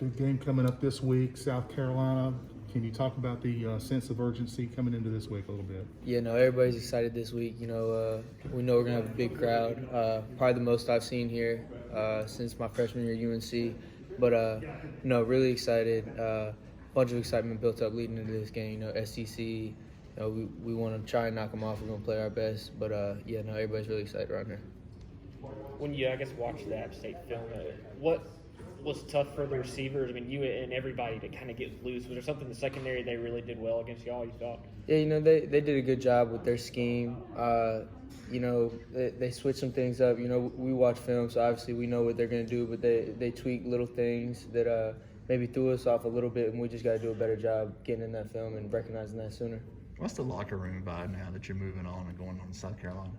Big game coming up this week, South Carolina. Can you talk about the sense of urgency coming into this week a little bit? Yeah, no, everybody's excited this week. We know we're going to have a big crowd, probably the most I've seen here since my freshman year at UNC. But, really excited. Bunch of excitement built up leading into this game. SEC, we want to try and knock them off. We're going to play our best. But, everybody's really excited around here. When you, watch the App State film, what was tough for the receivers? I mean, you and everybody to kind of get loose. Was there something in the secondary they really did well against y'all, you thought? Yeah, they did a good job with their scheme. They switched some things up. We watch film, so obviously we know what they're going to do, but they tweak little things that maybe threw us off a little bit, and we just got to do a better job getting in that film and recognizing that sooner. What's the locker room vibe now that you're moving on and going on to South Carolina?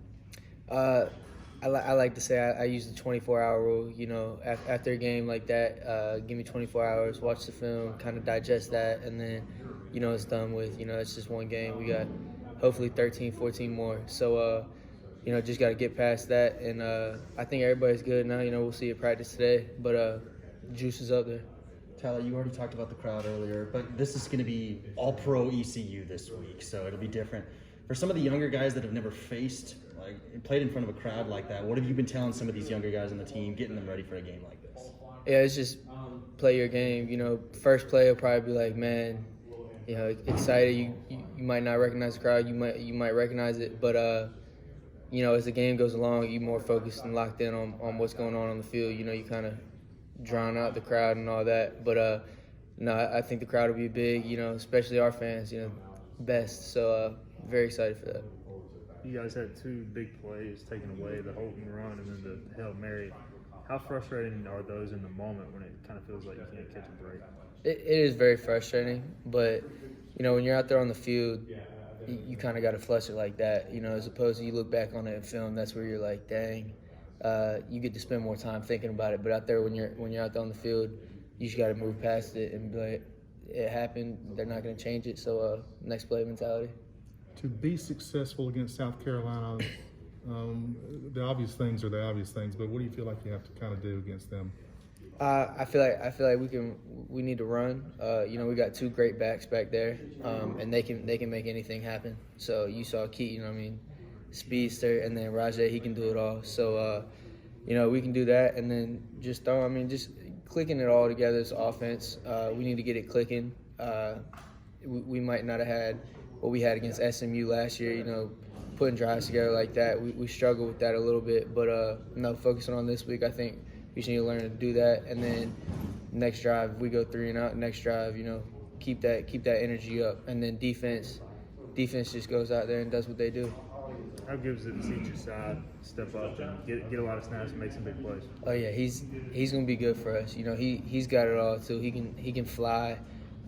I like to say I use the 24-hour rule. After a game like that, give me 24 hours, watch the film, kind of digest that, and then, it's done with. It's just one game. We got hopefully 13, 14 more. So, just got to get past that. And I think everybody's good now. We'll see at practice today, but juice is up there. Tyler, you already talked about the crowd earlier, but this is going to be all-pro ECU this week, so it'll be different. For some of the younger guys that have never played in front of a crowd like that, what have you been telling some of these younger guys on the team, getting them ready for a game like this? Yeah, it's just play your game. First play will probably be like, man, excited. You might not recognize the crowd. You might recognize it, but as the game goes along, you're more focused and locked in on what's going on the field. You kind of drown out the crowd and all that. But I think the crowd will be big. Especially our fans. Best. So very excited for that. You guys had two big plays taken away, the Holton run and then the Hail Mary. How frustrating are those in the moment when it kind of feels like you can't catch a break? It is very frustrating, but, when you're out there on the field, you kind of got to flush it like that, as opposed to you look back on it in film, that's where you're like, dang, you get to spend more time thinking about it. But out there, when you're out there on the field, you just got to move past it and be like, it happened, they're not going to change it, so next play mentality. To be successful against South Carolina, the obvious things are the obvious things, but what do you feel like you have to kind of do against them? I feel like we need to run. We got two great backs back there, and they can make anything happen. So you saw Keaton, speedster, and then Rajay, he can do it all. So we can do that, and then just just clicking it all together as offense. We need to get it clicking. We might not have had what we had against SMU last year, putting drives together like that. We struggle with that a little bit, but focusing on this week, I think we just need to learn to do that. And then next drive, we go 3 and out. Next drive, keep that energy up. And then defense just goes out there and does what they do. How good is it to see Josiah step up and get a lot of snaps and make some big plays? Oh yeah, he's gonna be good for us. He's got it all too. He can fly,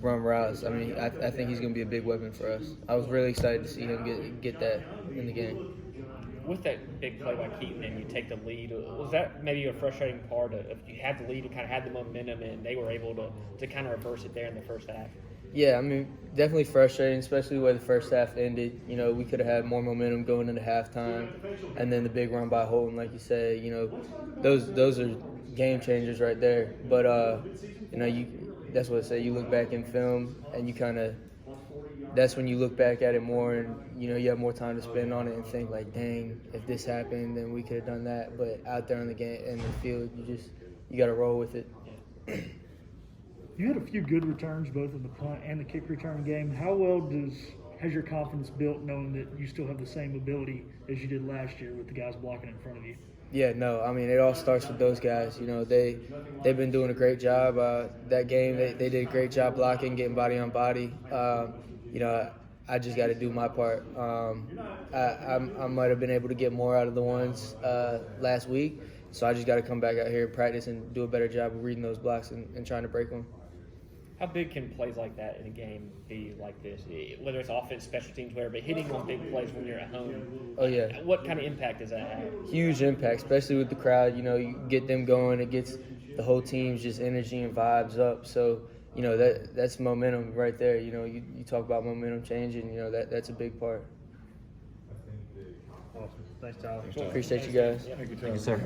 run routes. I think he's going to be a big weapon for us. I was really excited to see him get that in the game. With that big play by Keaton and you take the lead, was that maybe a frustrating part of you had the lead and kind of had the momentum and they were able to kind of reverse it there in the first half? Yeah, definitely frustrating, especially where the first half ended. We could have had more momentum going into halftime, and then the big run by Holton, like you said. Those are game changers right there. But that's what I say. You look back in film, and that's when you look back at it more, and you have more time to spend on it and think like, dang, if this happened, then we could have done that. But out there in the field, you got to roll with it. You had a few good returns, both in the punt and the kick return game. How well has your confidence built knowing that you still have the same ability as you did last year with the guys blocking in front of you? Yeah, no, it all starts with those guys. They've been doing a great job. That game, they did a great job blocking, getting body on body. I just got to do my part. I might have been able to get more out of the ones last week, so I just got to come back out here and practice and do a better job of reading those blocks and trying to break them. How big can plays like that in a game be like this? Whether it's offense, special teams, whatever, but hitting on big plays when you're at home. Oh, yeah. What kind of impact does that have? Huge impact, especially with the crowd. You get them going. It gets the whole team's just energy and vibes up. So, that's momentum right there. You talk about momentum changing, that's a big part. Awesome. Thanks, Tyler. Appreciate you guys. Thank you, sir.